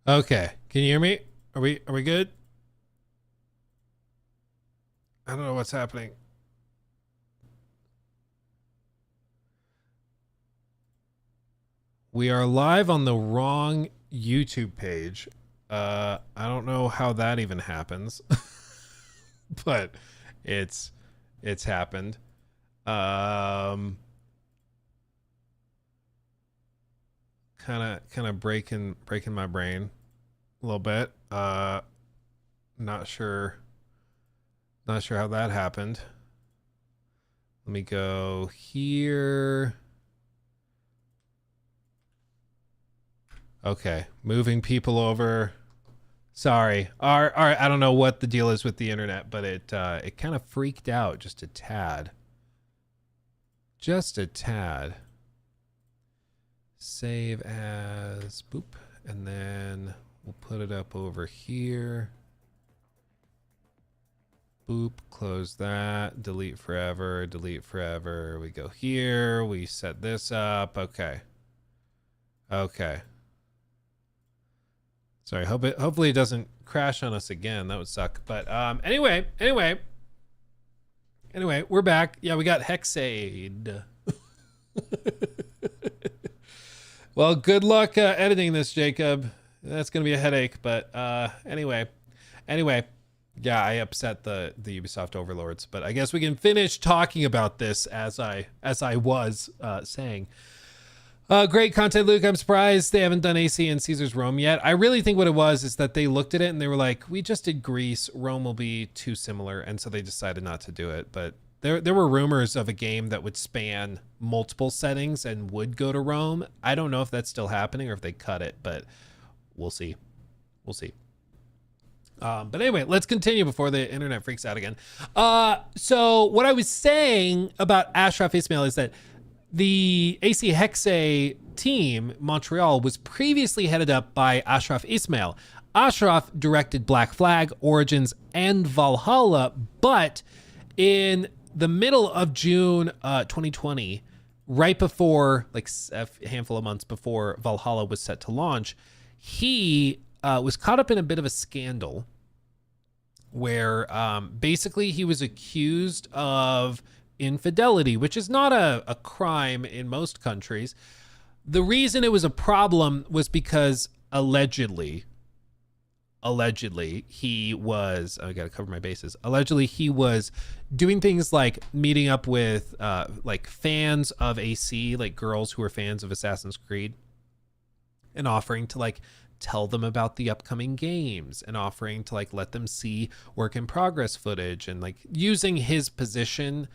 Okay. Can you hear me? Are we good? I don't know what's happening. We are live on the wrong YouTube page. I don't know how that even happens. But it's happened. Kind of breaking my brain a little bit. Not sure how that happened. Let me go here. Okay, moving people over. Sorry. I don't know what the deal is with the internet, but it kind of freaked out just a tad. Just a tad. Save as boop, and then we'll put it up over here. Boop, close that, delete forever, delete forever. We go here, we set this up. Okay. Sorry, hopefully it doesn't crash on us again. That would suck. But anyway, we're back. Yeah, we got Hexade. Well, good luck editing this, Jacob. That's gonna be a headache. But anyway, yeah, I upset the Ubisoft overlords. But I guess we can finish talking about this as I was saying. Great content, Luke. I'm surprised they haven't done AC and Caesar's Rome yet. I really think what it was is that they looked at it and they were like, we just did Greece. Rome will be too similar. And so they decided not to do it. But there were rumors of a game that would span multiple settings and would go to Rome. I don't know if that's still happening or if they cut it, but we'll see. But anyway, let's continue before the internet freaks out again. So what I was saying about Ashraf Ismail is that the AC Hexe team, Montreal, was previously headed up by Ashraf Ismail. Ashraf directed Black Flag, Origins, and Valhalla, but in the middle of June 2020, right before, like a handful of months before Valhalla was set to launch, he was caught up in a bit of a scandal where basically he was accused of infidelity, which is not a crime in most countries. The reason it was a problem was because allegedly he was, I gotta cover my bases. Allegedly he was doing things like meeting up with like fans of AC, like girls who were fans of Assassin's Creed, and offering to like tell them about the upcoming games and offering to like let them see work in progress footage and like using his position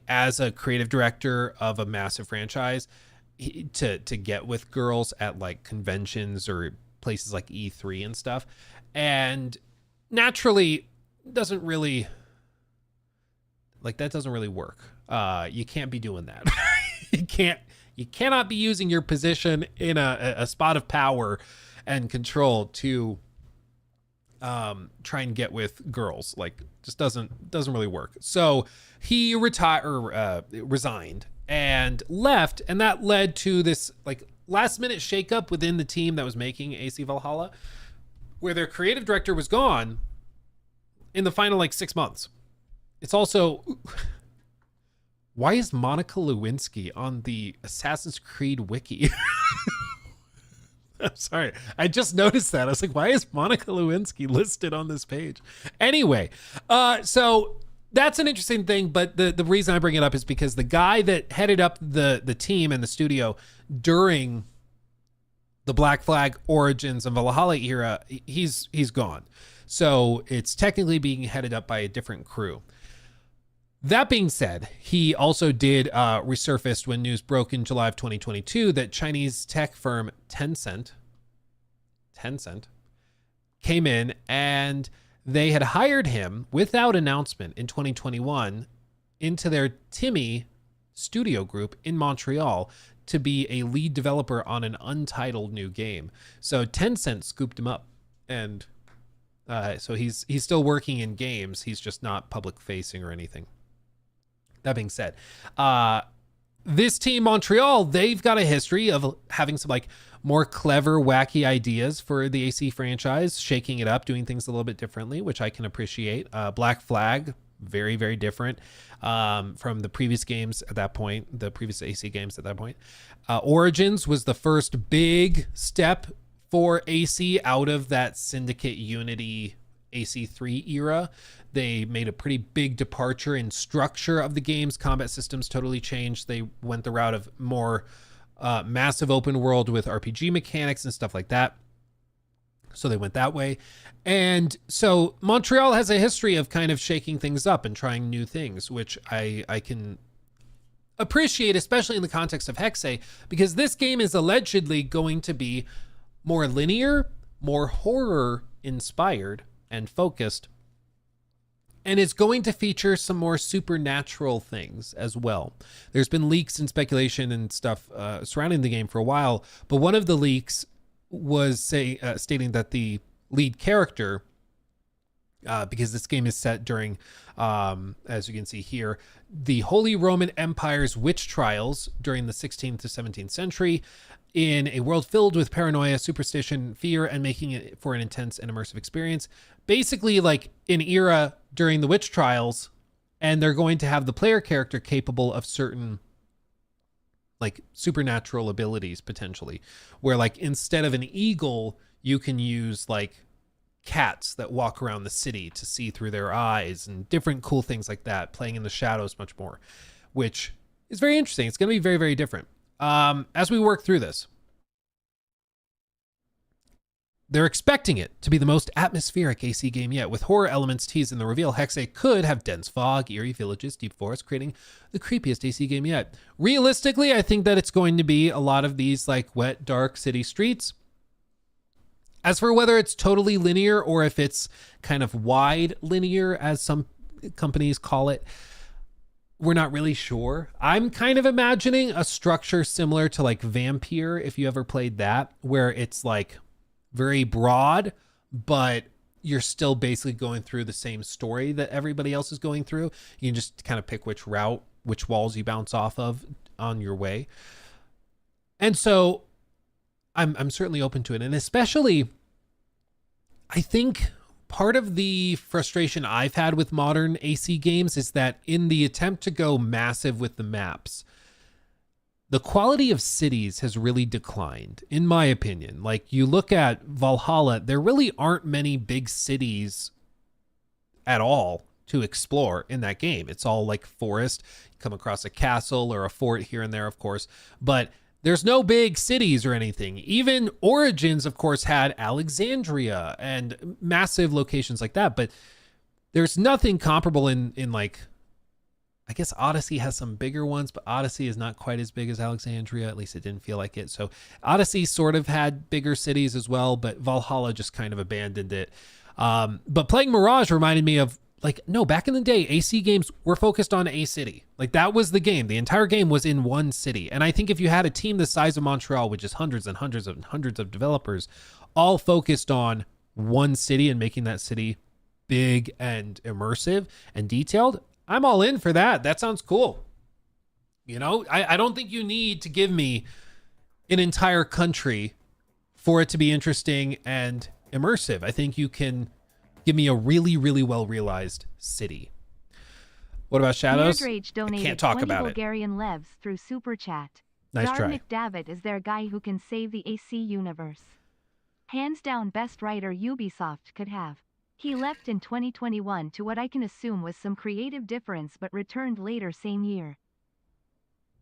as a creative director of a massive franchise to get with girls at like conventions or places like E3 and stuff. And naturally doesn't really work. You can't be doing that. You cannot be using your position in a spot of power and control to try and get with girls. Like, just doesn't really work. So he resigned and left, and that led to this like last minute shakeup within the team that was making AC Valhalla, where their creative director was gone in the final like 6 months. It's also, why is Monica Lewinsky on the Assassin's Creed wiki? I'm sorry. I just noticed that. I was like, why is Monica Lewinsky listed on this page? Anyway, so that's an interesting thing. But the reason I bring it up is because the guy that headed up the team and the studio during the Black Flag, Origins, and Valhalla era, he's gone. So it's technically being headed up by a different crew. That being said, he also did resurface when news broke in July of 2022 that Chinese tech firm Tencent came in and they had hired him without announcement in 2021 into their Timmy studio group in Montreal to be a lead developer on an untitled new game. So Tencent scooped him up, and so he's still working in games. He's just not public facing or anything. That being said, this team Montreal, they've got a history of having some like more clever, wacky ideas for the AC franchise, shaking it up, doing things a little bit differently, which I can appreciate. Black Flag, very, very different from the previous games at that point, the previous AC games at that point. Origins was the first big step for AC out of that Syndicate Unity AC3 era. They made a pretty big departure in structure of the game's combat systems, totally changed. They went the route of more massive open world with RPG mechanics and stuff like that. So they went that way. And so Montreal has a history of kind of shaking things up and trying new things, which I can appreciate, especially in the context of Hexe, because this game is allegedly going to be more linear, more horror inspired and focused. And it's going to feature some more supernatural things as well. There's been leaks and speculation and stuff surrounding the game for a while, but one of the leaks was stating that the lead character, because this game is set during, as you can see here, the Holy Roman Empire's witch trials during the 16th to 17th century, in a world filled with paranoia, superstition, fear, and making it for an intense and immersive experience. Basically like an era during the witch trials, and they're going to have the player character capable of certain like supernatural abilities potentially, where like instead of an eagle, you can use like cats that walk around the city to see through their eyes and different cool things like that, playing in the shadows much more, which is very interesting. It's going to be very, very different. As we work through this, they're expecting it to be the most atmospheric AC game yet, with horror elements teased in the reveal. Hexe could have dense fog, eerie villages, deep forests, creating the creepiest AC game yet. Realistically, I think that it's going to be a lot of these like wet, dark city streets. As for whether it's totally linear or if it's kind of wide linear, as some companies call it, we're not really sure. I'm kind of imagining a structure similar to like Vampire, if you ever played that, where it's like very broad, but you're still basically going through the same story that everybody else is going through. You can just kind of pick which route, which walls you bounce off of on your way. And so I'm certainly open to it. And especially, I think part of the frustration I've had with modern AC games is that in the attempt to go massive with the maps, the quality of cities has really declined, in my opinion. Like you look at Valhalla, there really aren't many big cities at all to explore in that game. It's all like forest. You come across a castle or a fort here and there, of course, but there's no big cities or anything. Even Origins, of course, had Alexandria and massive locations like that, but there's nothing comparable in like, I guess Odyssey has some bigger ones, but Odyssey is not quite as big as Alexandria. At least it didn't feel like it. So Odyssey sort of had bigger cities as well, but Valhalla just kind of abandoned it. But playing Mirage reminded me of like, no, back in the day, AC games were focused on a city. Like that was the game. The entire game was in one city. And I think if you had a team the size of Montreal with just hundreds and hundreds and hundreds of developers, all focused on one city and making that city big and immersive and detailed, I'm all in for that. That sounds cool. You know, I don't think you need to give me an entire country for it to be interesting and immersive. I think you can give me a really, really well realized city. What about Shadows? I can't talk about it. Bulgarian levs through Super Chat. Nice Dar try. McDavid is their guy who can save the AC universe. Hands down best writer Ubisoft could have. He left in 2021 to what I can assume was some creative difference, but returned later same year.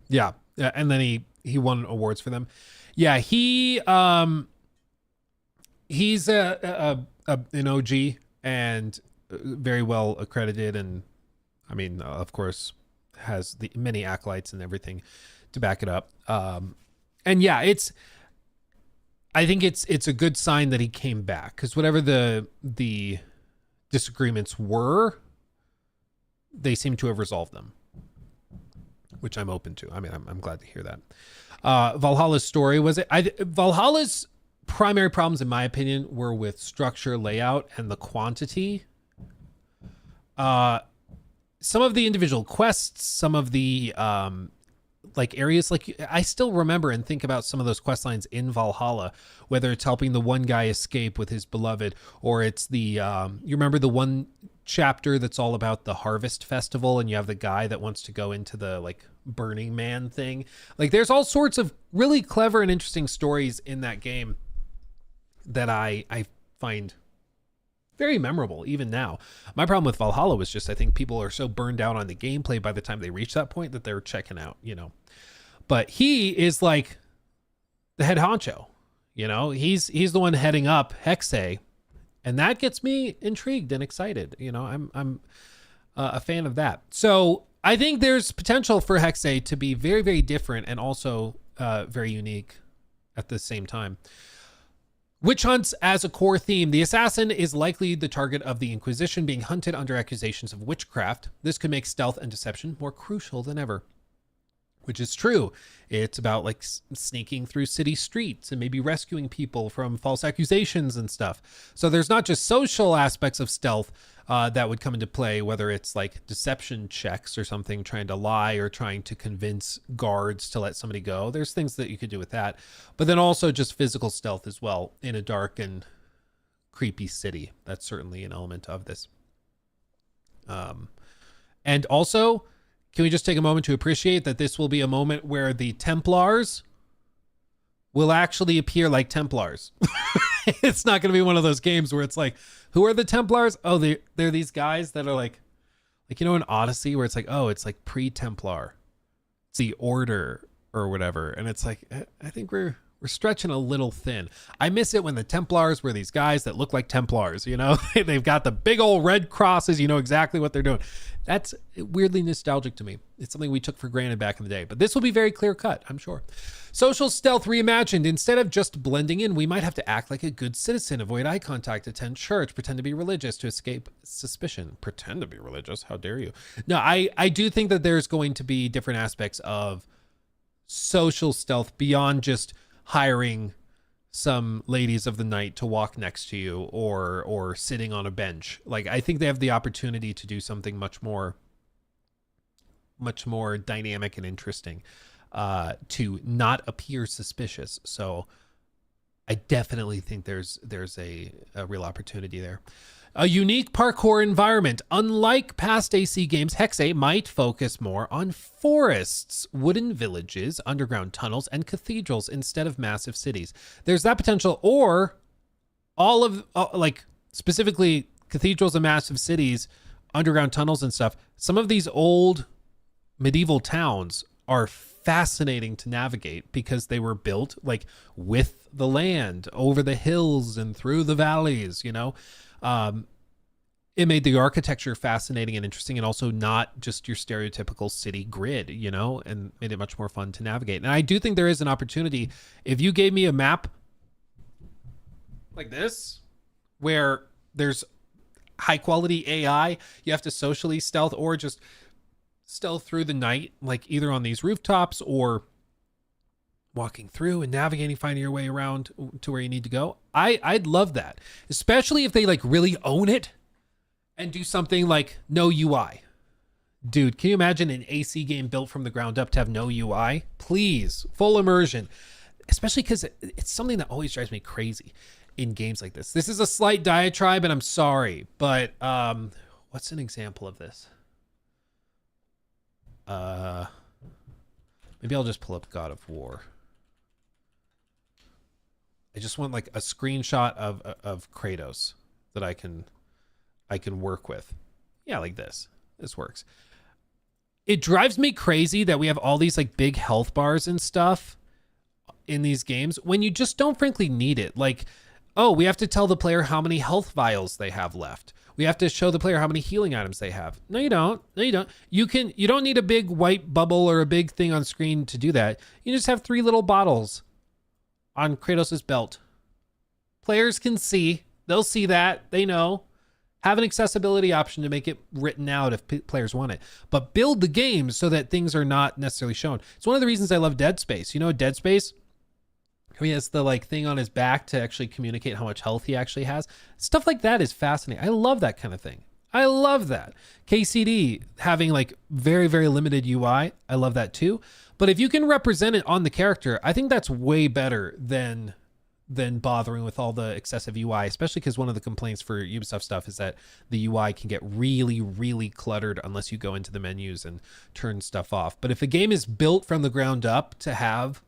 Yeah, and then he won awards for them. Yeah, he's an OG and very well accredited, and I mean, of course, has the many acolytes and everything to back it up. And yeah, I think it's a good sign that he came back, because whatever the disagreements were, they seem to have resolved them, which I'm open to. I mean, I'm glad to hear that. Valhalla's story Valhalla's primary problems, in my opinion, were with structure, layout, and the quantity. Some of the individual quests, some of the like areas, like I still remember and think about some of those quest lines in Valhalla, whether it's helping the one guy escape with his beloved, or it's the you remember the one chapter that's all about the harvest festival, and you have the guy that wants to go into the like Burning Man thing. Like there's all sorts of really clever and interesting stories in that game that I find very memorable even now. My problem with Valhalla was just I think people are so burned out on the gameplay by the time they reach that point that they're checking out, you know. But he is like the head honcho, you know. He's the one heading up Hexe, and that gets me intrigued and excited. You know, I'm a fan of that. So I think there's potential for Hexe to be very, very different and also very unique at the same time. Witch hunts as a core theme. The assassin is likely the target of the Inquisition, being hunted under accusations of witchcraft. This could make stealth and deception more crucial than ever. Which is true. It's about like sneaking through city streets and maybe rescuing people from false accusations and stuff. So there's not just social aspects of stealth that would come into play, whether it's like deception checks or something, trying to lie or trying to convince guards to let somebody go. There's things that you could do with that. But then also just physical stealth as well in a dark and creepy city. That's certainly an element of this. And also, can we just take a moment to appreciate that this will be a moment where the Templars will actually appear like Templars. It's not going to be one of those games where it's like, who are the Templars? Oh, they're these guys that are like, you know, in Odyssey where it's like, oh, it's like pre-Templar. It's the Order or whatever. And it's like, I think we're stretching a little thin. I miss it when the Templars were these guys that look like Templars, you know? They've got the big old red crosses. You know exactly what they're doing. That's weirdly nostalgic to me. It's something we took for granted back in the day. But this will be very clear cut, I'm sure. Social stealth reimagined. Instead of just blending in, we might have to act like a good citizen, avoid eye contact, attend church, pretend to be religious to escape suspicion. Pretend to be religious? How dare you? No, I do think that there's going to be different aspects of social stealth beyond just hiring some ladies of the night to walk next to you or sitting on a bench. Like, I think they have the opportunity to do something much more dynamic and interesting to not appear suspicious. So I definitely think there's a real opportunity there. A unique parkour environment. Unlike past AC games, Hexe might focus more on forests, wooden villages, underground tunnels, and cathedrals instead of massive cities. There's that potential, or all of, like, specifically cathedrals and massive cities, underground tunnels and stuff. Some of these old medieval towns are fascinating to navigate because they were built, like, with the land, over the hills and through the valleys, you know? It made the architecture fascinating and interesting, and also not just your stereotypical city grid, you know, and made it much more fun to navigate. And I do think there is an opportunity. If you gave me a map like this, where there's high quality AI, you have to socially stealth or just stealth through the night, like either on these rooftops or walking through and navigating, finding your way around to where you need to go. I'd love that, especially if they like really own it and do something like no UI. Dude, can you imagine an AC game built from the ground up to have no UI? Please, full immersion, especially because it's something that always drives me crazy in games like this. This is a slight diatribe and I'm sorry, but what's an example of this? Maybe I'll just pull up God of War. I just want like a screenshot of Kratos that I can work with. Yeah, like this. This works. It drives me crazy that we have all these like big health bars and stuff in these games when you just don't frankly need it. Like, oh, we have to tell the player how many health vials they have left. We have to show the player how many healing items they have. No, you don't. No, you don't. You don't need a big white bubble or a big thing on screen to do that. You just have 3 little bottles on Kratos' belt. Players can see. They'll see that. They know. Have an accessibility option to make it written out if players want it. But build the game so that things are not necessarily shown. It's one of the reasons I love Dead Space. You know, Dead Space, he has the like thing on his back to actually communicate how much health he actually has. Stuff like that is fascinating. I love that kind of thing. I love that. KCD having like very, very limited UI. I love that too. But if you can represent it on the character, I think that's way better than bothering with all the excessive UI, especially because one of the complaints for Ubisoft stuff is that the UI can get really, really cluttered unless you go into the menus and turn stuff off. But if a game is built from the ground up to have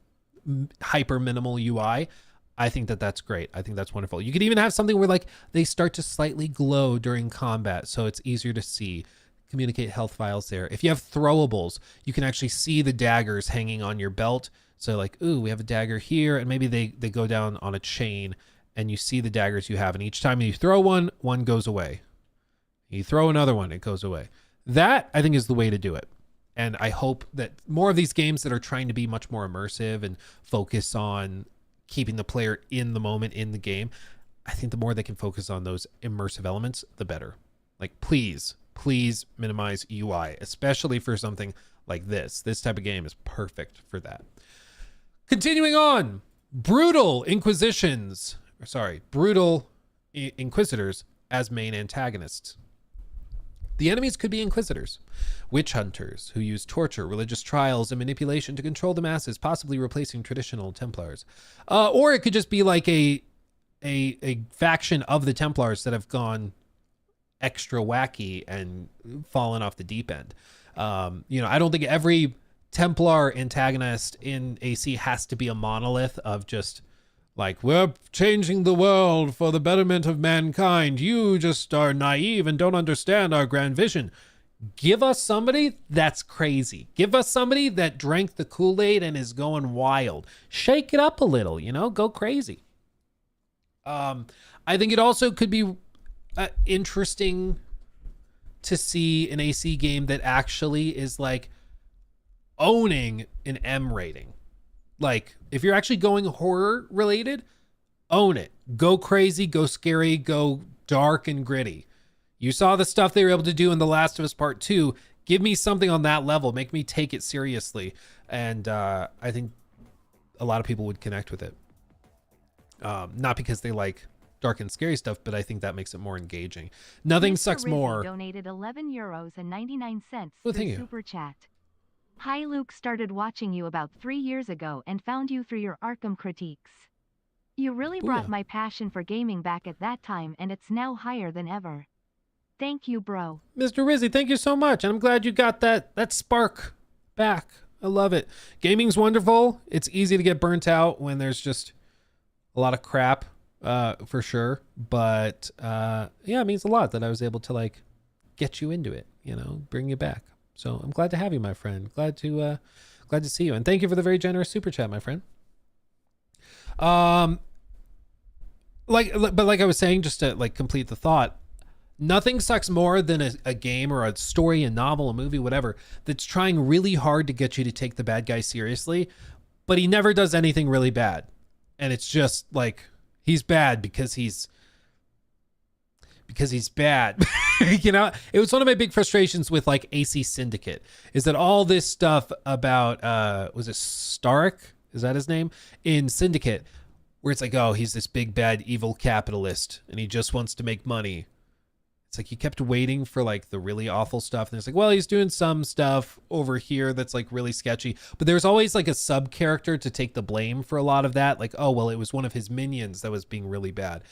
hyper minimal UI, I think that that's great. I think that's wonderful. You could even have something where like they start to slightly glow during combat, so it's easier to see. Communicate health files there. If you have throwables, you can actually see the daggers hanging on your belt. So like, ooh, we have a dagger here, and maybe they go down on a chain and you see the daggers you have. And each time you throw one goes away. You throw another one, it goes away. That I think is the way to do it. And I hope that more of these games that are trying to be much more immersive and focus on keeping the player in the moment in the game, I think the more they can focus on those immersive elements, the better. Like, please minimize UI, especially for something like this. This type of game is perfect for that. Continuing on, brutal inquisitors as main antagonists. The enemies could be inquisitors, witch hunters who use torture, religious trials, and manipulation to control the masses, possibly replacing traditional Templars. Or it could just be like a faction of the Templars that have gone extra wacky and fallen off the deep end. I don't think every Templar antagonist in AC has to be a monolith of just like, we're changing the world for the betterment of mankind. You just are naive and don't understand our grand vision. Give us somebody that's crazy. Give us somebody that drank the Kool-Aid and is going wild. Shake it up a little, go crazy. I think it also could be interesting to see an AC game that actually is like owning an M rating. Like, if you're actually going horror related, own it. Go crazy, go scary, go dark and gritty. You saw the stuff they were able to do in The Last of Us Part 2. Give me something on that level. Make me take it seriously. And I think a lot of people would connect with it. Not because they like dark and scary stuff, but I think that makes it more engaging. Nothing Mr. sucks Rizzy more. Donated €11.99 Oh, through thank you. Super Chat. Hi, Luke started watching you about 3 years ago and found you through your Arkham critiques. You really brought Booyah. my passion for gaming back at that time, and it's now higher than ever. Thank you, bro. Mr. Rizzy, thank you so much. And I'm glad you got that spark back. I love it. Gaming's wonderful. It's easy to get burnt out when there's just a lot of crap, for sure. But it means a lot that I was able to like get you into it, bring you back. So I'm glad to have you, my friend. Glad to see you. And thank you for the very generous super chat, my friend. But like I was saying, just to like complete the thought, nothing sucks more than a game or a story, a novel, a movie, whatever, that's trying really hard to get you to take the bad guy seriously, but he never does anything really bad. And it's just like, he's bad because he's bad. It was one of my big frustrations with like AC Syndicate, is that all this stuff about, was it Stark? Is that his name? In Syndicate, where it's like, oh, he's this big bad evil capitalist and he just wants to make money. It's like you kept waiting for like the really awful stuff. And it's like, well, he's doing some stuff over here that's like really sketchy. But there's always like a sub character to take the blame for a lot of that. Like, oh, well, it was one of his minions that was being really bad.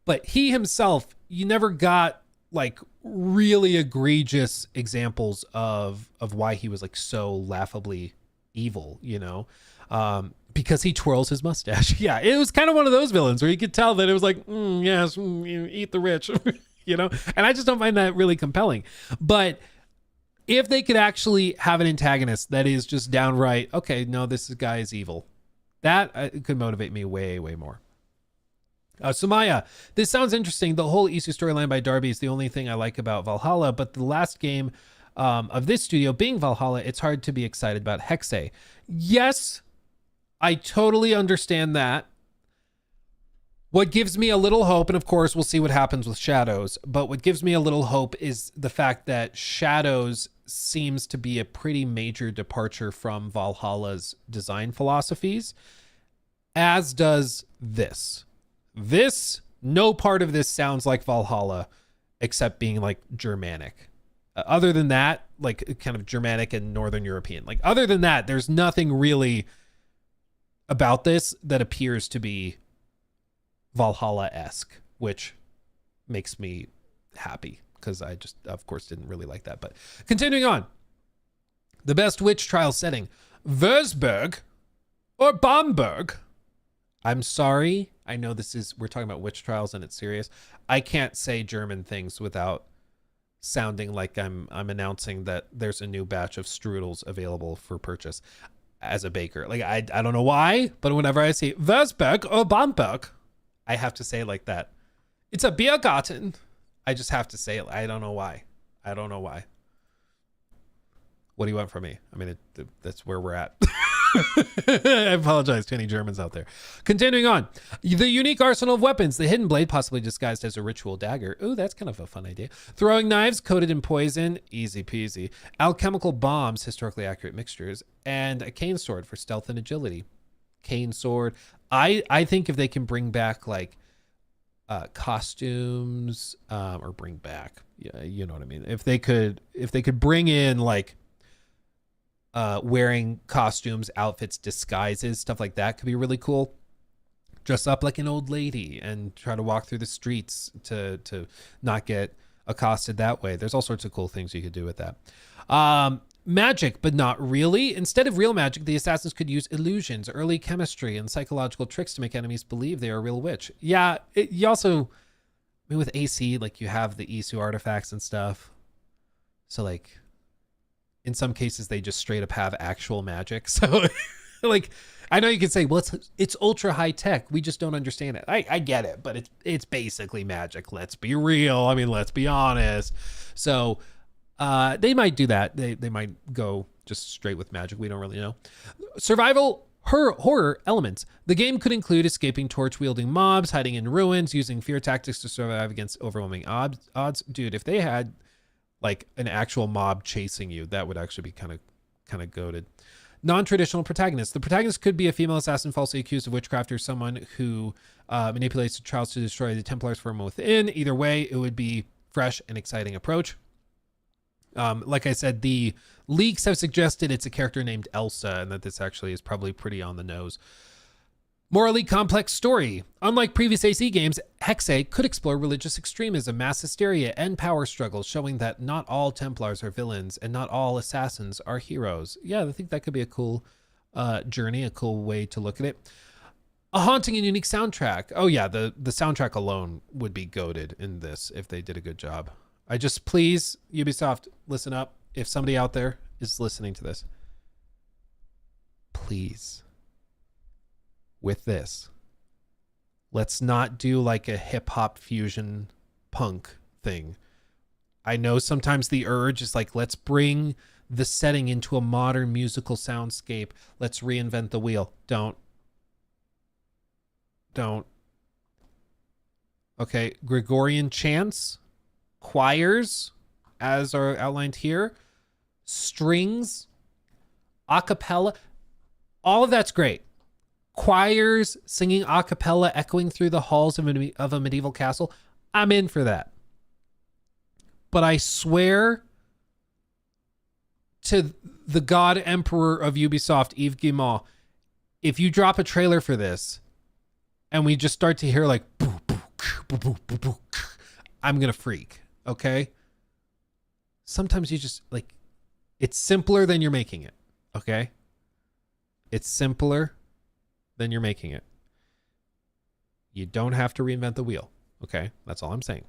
But he himself, you never got like really egregious examples of why he was like so laughably evil, because he twirls his mustache. Yeah, it was kind of one of those villains where you could tell that it was like, yes, eat the rich. And I just don't find that really compelling. But if they could actually have an antagonist that is just downright, okay, no, this guy is evil, that could motivate me way, way more. Sumaya, this sounds interesting. The whole Isu storyline by Darby is the only thing I like about Valhalla, but the last game of this studio being Valhalla, it's hard to be excited about Hexe. Yes, I totally understand that. What gives me a little hope, and of course we'll see what happens with Shadows, but what gives me a little hope is the fact that Shadows seems to be a pretty major departure from Valhalla's design philosophies, as does this. No part of this sounds like Valhalla except being like Germanic. Other than that, like kind of Germanic and Northern European. Like other than that, there's nothing really about this that appears to be Valhalla-esque, which makes me happy because I just, of course, didn't really like that. But continuing on, the best witch trial setting, Würzburg or Bamberg. I'm sorry. I know we're talking about witch trials and it's serious. I can't say German things without sounding like I'm announcing that there's a new batch of strudels available for purchase as a baker. Like I don't know why, but whenever I see Würzburg or Bamberg, I have to say it like that. It's a Biergarten. I just have to say it. I don't know why. What do you want from me? I mean, that's where we're at. I apologize to any Germans out there. Continuing on. The unique arsenal of weapons. The hidden blade, possibly disguised as a ritual dagger. Ooh, that's kind of a fun idea. Throwing knives coated in poison. Easy peasy. Alchemical bombs, historically accurate mixtures. And a cane sword for stealth and agility. Cane sword. I think if they can bring back like costumes or bring back, yeah, you know what I mean. If they could bring in like wearing costumes, outfits, disguises, stuff like that could be really cool. Dress up like an old lady and try to walk through the streets to not get accosted that way. There's all sorts of cool things you could do with that. Magic, but not really. Instead of real magic, the assassins could use illusions, early chemistry, and psychological tricks to make enemies believe they are a real witch. Yeah, you also, I mean, with AC, like you have the Isu artifacts and stuff. So like, in some cases, they just straight up have actual magic. So like, I know you can say, well, it's ultra high tech. We just don't understand it. I get it, but it's basically magic. Let's be real. I mean, let's be honest. So they might do that. They might go just straight with magic. We don't really know. Survival horror elements. The game could include escaping torch-wielding mobs, hiding in ruins, using fear tactics to survive against overwhelming odds. Dude, if they had like an actual mob chasing you, that would actually be kind of goated. Non-traditional protagonists. The protagonist could be a female assassin falsely accused of witchcraft or someone who manipulates the trials to destroy the Templars from within. Either way, it would be fresh and exciting approach. Like I said, the leaks have suggested it's a character named Elsa and that this actually is probably pretty on the nose. Morally complex story. Unlike previous AC games, Hexe could explore religious extremism, mass hysteria, and power struggles, showing that not all Templars are villains and not all assassins are heroes. Yeah, I think that could be a cool journey, a cool way to look at it. A haunting and unique soundtrack. Oh yeah, the soundtrack alone would be goated in this if they did a good job. Please, Ubisoft, listen up. If somebody out there is listening to this, please, with this, let's not do like a hip hop fusion punk thing. I know sometimes the urge is like, let's bring the setting into a modern musical soundscape. Let's reinvent the wheel. Don't. Okay, Gregorian chants, choirs, as are outlined here, strings, a cappella, all of that's great. Choirs singing a cappella echoing through the halls of a medieval castle, I'm in for that. But I swear to the God Emperor of Ubisoft, Yves Guillemot, if you drop a trailer for this and we just start to hear like boo, boo, boo, boo, boo, boo, I'm gonna freak. Okay, sometimes you just like, it's simpler than you're making it. Okay, it's simpler than you're making it. You don't have to reinvent the wheel. Okay, that's all I'm saying.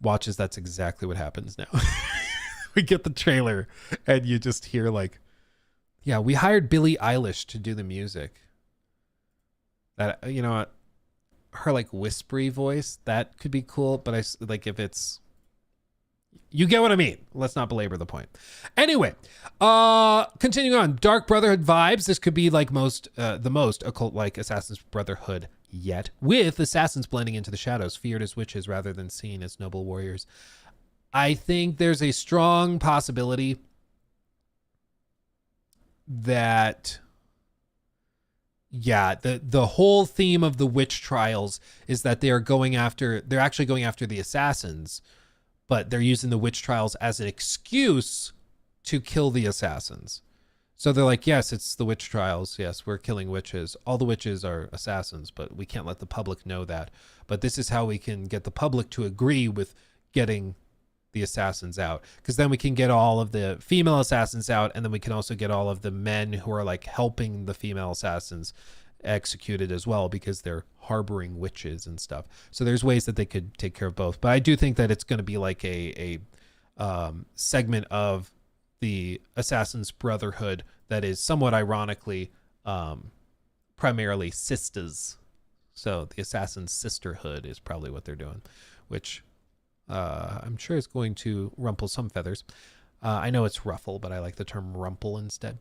Watches, that's exactly what happens now. We get the trailer and you just hear like, yeah, we hired Billie Eilish to do the music. That, you know what, her like whispery voice, that could be cool, but I like, if it's, you get what I mean. Let's not belabor the point. Anyway, continuing on, Dark Brotherhood vibes. This could be like the most occult like Assassin's Brotherhood yet, with assassins blending into the shadows, feared as witches rather than seen as noble warriors. I think there's a strong possibility that, yeah, the whole theme of the witch trials is that they're actually going after the assassins, but they're using the witch trials as an excuse to kill the assassins. So they're like, yes, it's the witch trials. Yes, we're killing witches. All the witches are assassins, but we can't let the public know that. But this is how we can get the public to agree with getting the assassins out, because then we can get all of the female assassins out, and then we can also get all of the men who are like helping the female assassins executed as well, because they're harboring witches and stuff. So there's ways that they could take care of both. But I do think that it's going to be like a segment of the Assassin's Brotherhood that is somewhat ironically primarily sisters. So the Assassin's Sisterhood is probably what they're doing, which I'm sure is going to rumple some feathers. I know it's ruffle, but I like the term rumple instead.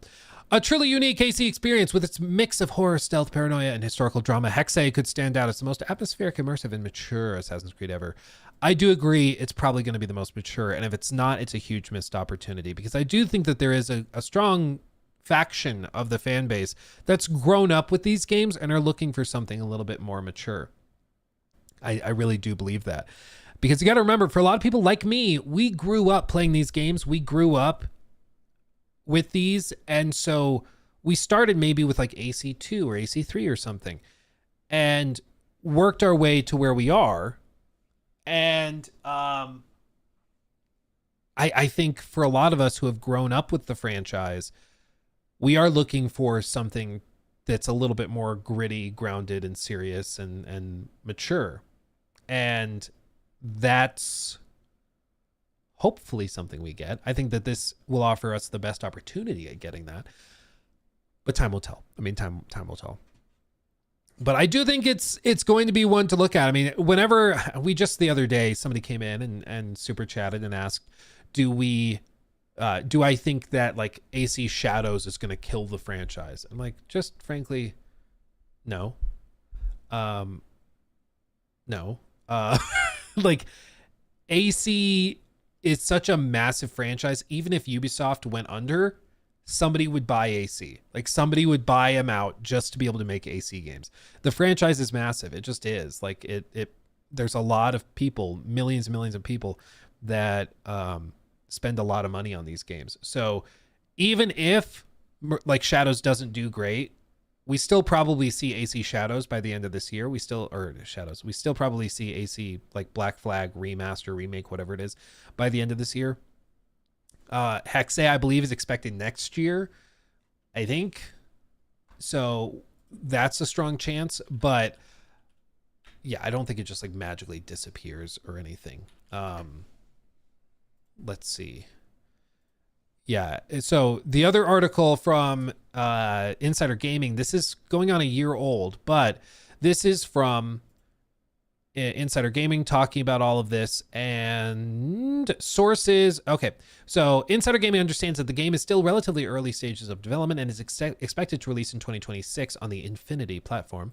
A truly unique AC experience with its mix of horror, stealth, paranoia, and historical drama. Hexe could stand out as the most atmospheric, immersive, and mature Assassin's Creed ever. I do agree it's probably going to be the most mature, and if it's not, it's a huge missed opportunity, because I do think that there is a strong faction of the fan base that's grown up with these games and are looking for something a little bit more mature. I really do believe that. Because you got to remember, for a lot of people like me, we grew up playing these games. We grew up with these. And so we started maybe with like AC2 or AC3 or something and worked our way to where we are. And I think for a lot of us who have grown up with the franchise, we are looking for something that's a little bit more gritty, grounded, and serious and mature. And that's hopefully something we get. I think that this will offer us the best opportunity at getting that, but time will tell. I mean, time will tell. But I do think it's going to be one to look at. I mean, whenever the other day, somebody came in and super chatted and asked, do I think that like AC Shadows is going to kill the franchise? I'm like, just frankly, no. No. Like AC is such a massive franchise. Even if Ubisoft went under, somebody would buy AC. Like somebody would buy them out just to be able to make AC games. The franchise is massive. It just is. Like it there's a lot of people, millions and millions of people that spend a lot of money on these games. So even if like Shadows doesn't do great, we still probably see AC Shadows by the end of this year. We still probably see AC like Black Flag remaster, remake, whatever it is, by the end of this year. Hexe, I believe, is expected next year, I think. So that's a strong chance. But yeah, I don't think it just like magically disappears or anything. Let's see. Yeah. So the other article from Insider Gaming, this is going on a year old, but this is from Insider Gaming talking about all of this and sources. Okay. So Insider Gaming understands that the game is still relatively early stages of development and is expected to release in 2026 on the Infinity platform.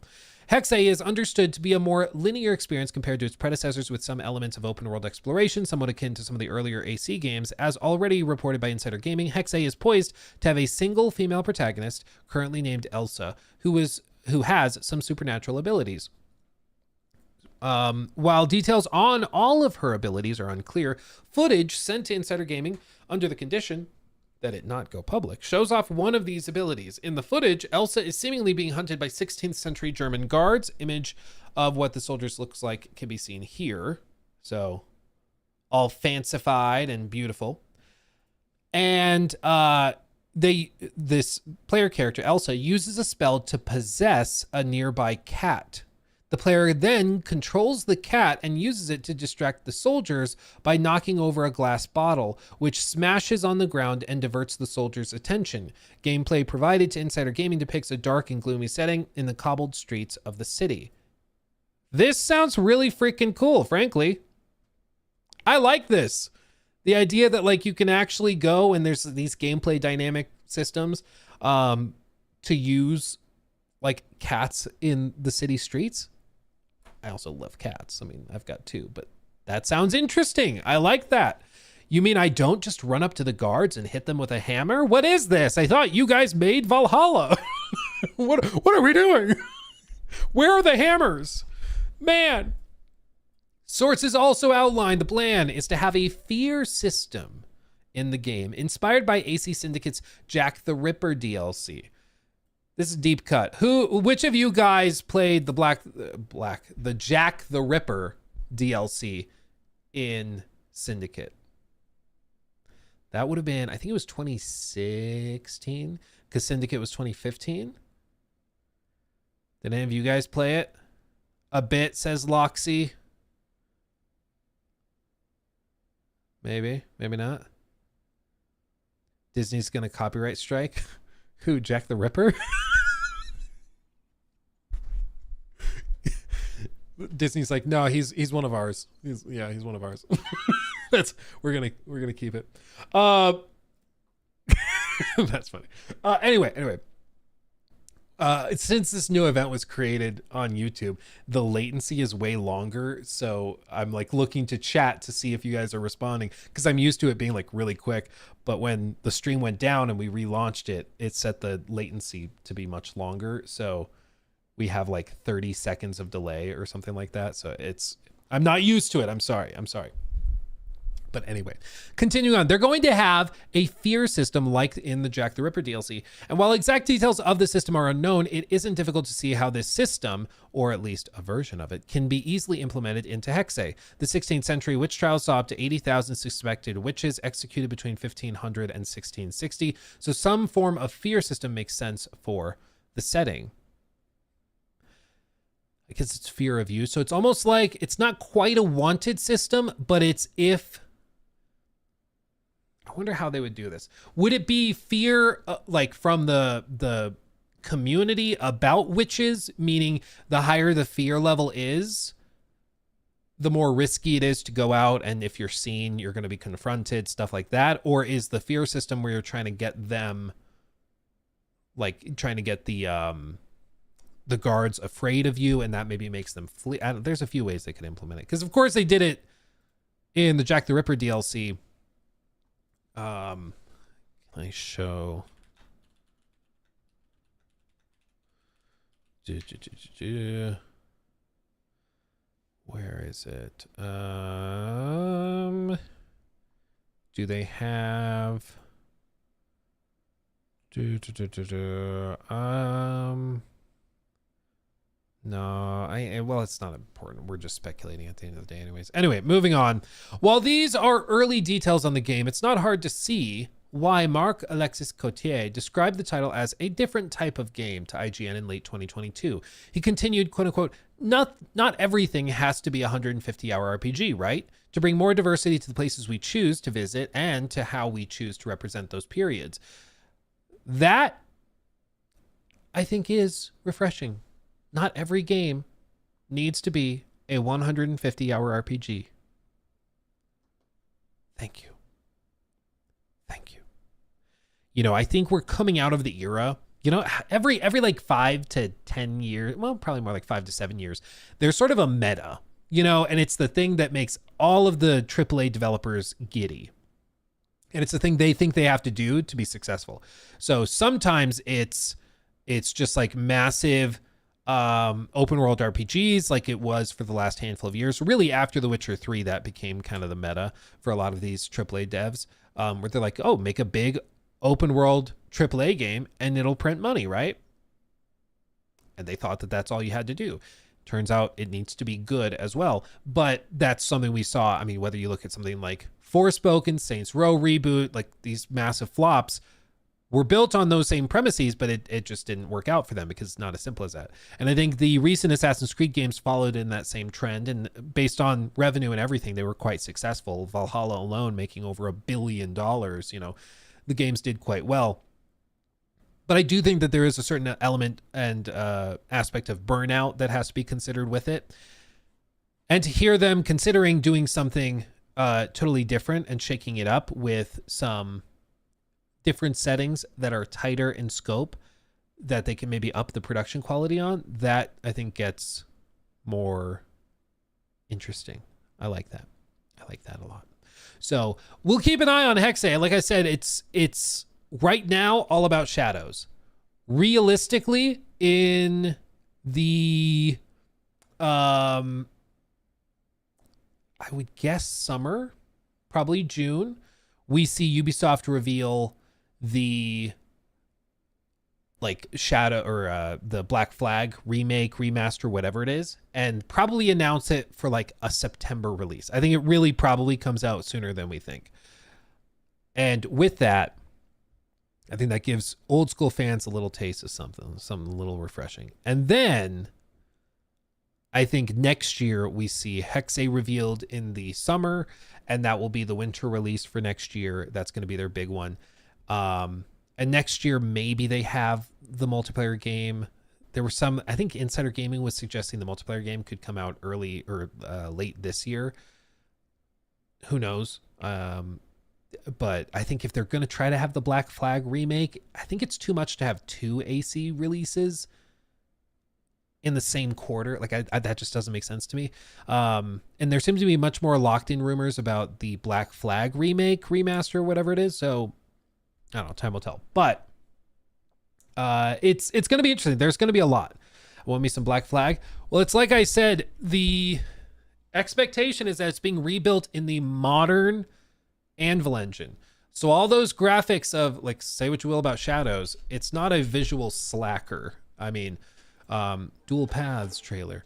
Hexe is understood to be a more linear experience compared to its predecessors, with some elements of open world exploration, somewhat akin to some of the earlier AC games. As already reported by Insider Gaming, Hexe is poised to have a single female protagonist, currently named Elsa, who has some supernatural abilities. While details on all of her abilities are unclear, footage sent to Insider Gaming under the condition that it not go public shows off one of these abilities. In the footage, Elsa is seemingly being hunted by 16th century German guards. Image of what the soldiers looks like can be seen here. So all fancified and beautiful. And this player character, Elsa, uses a spell to possess a nearby cat. The player then controls the cat and uses it to distract the soldiers by knocking over a glass bottle, which smashes on the ground and diverts the soldiers' attention. Gameplay provided to Insider Gaming depicts a dark and gloomy setting in the cobbled streets of the city. This sounds really freaking cool, frankly. I like this. The idea that like you can actually go and there's these gameplay dynamic systems to use like cats in the city streets. I also love cats. I mean, I've got two, but that sounds interesting. I like that. You mean I don't just run up to the guards and hit them with a hammer? What is this? I thought you guys made Valhalla. What are we doing? Where are the hammers? Man. Sources also outlined the plan is to have a fear system in the game, inspired by AC Syndicate's Jack the Ripper DLC. This is a deep cut. Which of you guys played the Jack the Ripper DLC in Syndicate? That would have been, I think it was 2016, because Syndicate was 2015. Did any of you guys play it? A bit, says Loxy. Maybe, maybe not. Disney's gonna copyright strike. Who, Jack the Ripper? Disney's like, no, he's one of ours. He's one of ours. We're gonna keep it. That's funny. Anyway. Since this new event was created on YouTube, the latency is way longer. So I'm like looking to chat to see if you guys are responding, because I'm used to it being like really quick. But when the stream went down and we relaunched it, it set the latency to be much longer. So we have like 30 seconds of delay or something like that. So I'm not used to it. I'm sorry. But anyway, continuing on, they're going to have a fear system like in the Jack the Ripper DLC. And while exact details of the system are unknown, it isn't difficult to see how this system, or at least a version of it, can be easily implemented into Hexe. The 16th century witch trials saw up to 80,000 suspected witches executed between 1500 and 1660. So some form of fear system makes sense for the setting. I guess it's fear of you. So it's almost like it's not quite a wanted system, but it's if... I wonder how they would do this. Would it be fear like from the community about witches, meaning the higher the fear level is, the more risky it is to go out, and if you're seen, you're going to be confronted, stuff like that? Or is the fear system where you're trying to get them, like trying to get the guards afraid of you, and that maybe makes them flee? There's a few ways they could implement it, because of course they did it in the Jack the Ripper DLC. I show. Where is it? Do they have? No, well, it's not important. We're just speculating at the end of the day anyways. Anyway, moving on. While these are early details on the game, it's not hard to see why Marc-Alexis Cotier described the title as a different type of game to IGN in late 2022. He continued, quote unquote, not everything has to be a 150-hour RPG, right? To bring more diversity to the places we choose to visit and to how we choose to represent those periods. That, I think, is refreshing. Not every game needs to be a 150-hour RPG. Thank you. You know, I think we're coming out of the era. You know, every like 5 to 10 years, well, probably more like 5 to 7 years, there's sort of a meta, you know, and it's the thing that makes all of the AAA developers giddy. And it's the thing they think they have to do to be successful. So sometimes it's just like massive open world RPGs, like it was for the last handful of years. Really, after The Witcher 3, that became kind of the meta for a lot of these AAA devs, where they're like, oh, make a big open world AAA game and it'll print money, right? And they thought that that's all you had to do. Turns out it needs to be good as well. But that's something we saw. I mean, whether you look at something like Forspoken, Saints Row reboot, like these massive flops were built on those same premises, but it just didn't work out for them because it's not as simple as that. And I think the recent Assassin's Creed games followed in that same trend, and based on revenue and everything, they were quite successful. Valhalla alone making over $1 billion, you know, the games did quite well. But I do think that there is a certain element and aspect of burnout that has to be considered with it. And to hear them considering doing something totally different and shaking it up with some different settings that are tighter in scope, that they can maybe up the production quality on, that I think gets more interesting. I like that. I like that a lot. So we'll keep an eye on Hexe. Like I said, it's right now all about shadows. Realistically, in the I would guess summer, probably June, we see Ubisoft reveal the like Shadow or the Black Flag remake, remaster, whatever it is, and probably announce it for like a September release. I think it really probably comes out sooner than we think. And with that, I think that gives old school fans a little taste of something a little refreshing. And then I think next year we see Hexe revealed in the summer, and that will be the winter release for next year. That's going to be their big one. And next year, maybe they have the multiplayer game. There were some, I think Insider Gaming was suggesting the multiplayer game could come out early or late this year. Who knows? But I think if they're going to try to have the Black Flag remake, I think it's too much to have 2 AC releases in the same quarter. Like I that just doesn't make sense to me. And there seems to be much more locked in rumors about the Black Flag remake, remaster, whatever it is. So I don't know, time will tell. But it's going to be interesting. There's going to be a lot. I want me some Black Flag. Well, it's like I said, the expectation is that it's being rebuilt in the modern Anvil engine. So all those graphics of, like, say what you will about Shadows, it's not a visual slacker. I mean, Dual Paths trailer.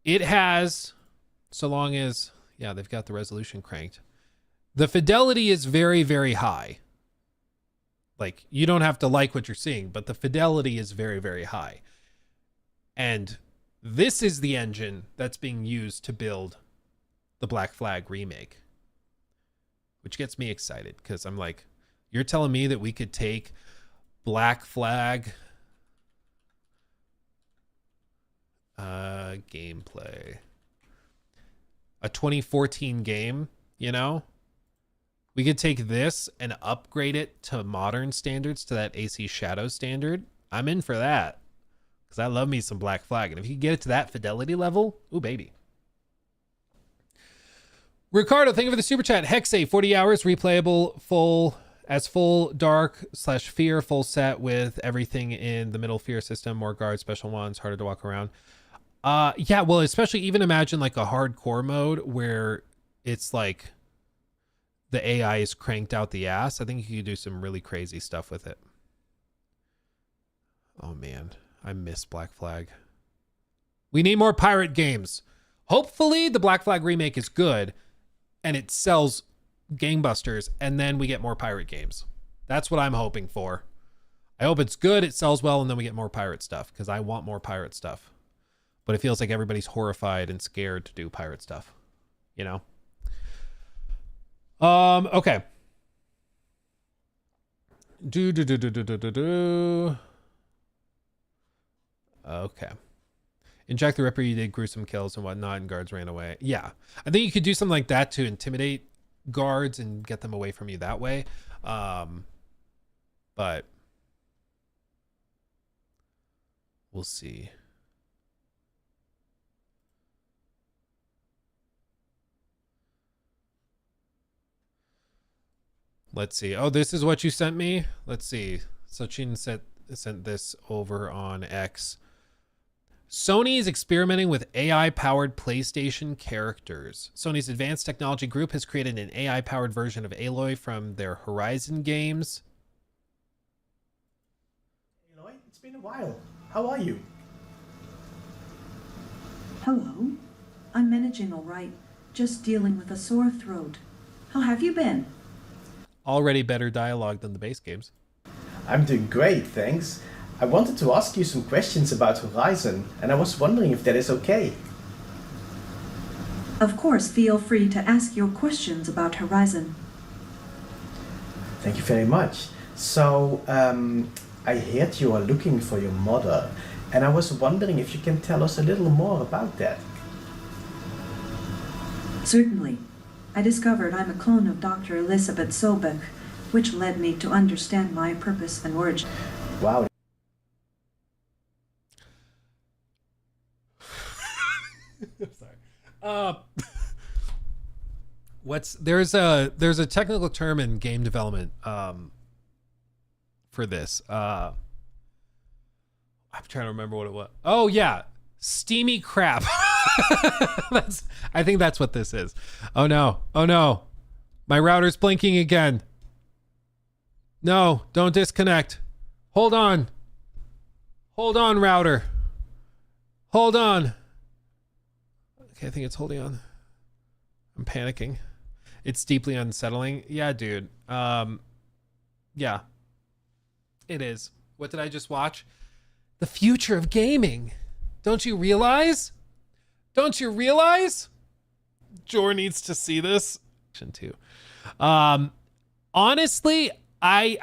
It has, so long as, yeah, they've got the resolution cranked. The fidelity is very, very high. Like, you don't have to like what you're seeing, but the fidelity is very, very high. And this is the engine that's being used to build the Black Flag remake, which gets me excited because I'm like, you're telling me that we could take Black Flag gameplay, a 2014 game, you know? We could take this and upgrade it to modern standards, to that AC Shadow standard. I'm in for that because I love me some Black Flag. And if you get it to that fidelity level, ooh, baby. Ricardo, thank you for the super chat. Hexe, 40 hours, replayable, full dark / fear, full set with everything in the middle fear system, more guards, special ones, harder to walk around. Yeah, well, especially even imagine like a hardcore mode where it's like the AI is cranked out the ass. I think you could do some really crazy stuff with it. Oh man, I miss Black Flag. We need more pirate games. Hopefully the Black Flag remake is good and it sells gangbusters and then we get more pirate games. That's what I'm hoping for. I hope it's good, it sells well, and then we get more pirate stuff because I want more pirate stuff. But it feels like everybody's horrified and scared to do pirate stuff, you know? Okay. Okay. In Jack the Ripper, you did gruesome kills and whatnot, and guards ran away. Yeah. I think you could do something like that to intimidate guards and get them away from you that way. But we'll see. Let's see. Oh, this is what you sent me? Let's see. Sachin sent this over on X. Sony is experimenting with AI-powered PlayStation characters. Sony's advanced technology group has created an AI-powered version of Aloy from their Horizon games. Aloy, it's been a while. How are you? Hello. I'm managing all right. Just dealing with a sore throat. How have you been? Already better dialogue than the base games. I'm doing great, thanks. I wanted to ask you some questions about Horizon, and I was wondering if that is okay. Of course, feel free to ask your questions about Horizon. Thank you very much. So, I heard you are looking for your mother, and I was wondering if you can tell us a little more about that. Certainly. I discovered I'm a clone of Dr. Elizabeth Sobek, which led me to understand my purpose and origin. Wow. Sorry. There's a technical term in game development for this. I'm trying to remember what it was. Oh yeah, steamy crap. I think that's what this is. Oh no. Oh no. My router's blinking again. No, don't disconnect. Hold on. Hold on, router. Hold on. Okay, I think it's holding on. I'm panicking. It's deeply unsettling. Yeah, dude. Yeah. It is. What did I just watch? The future of gaming. Don't you realize? Don't you realize? Jor needs to see this. Honestly, I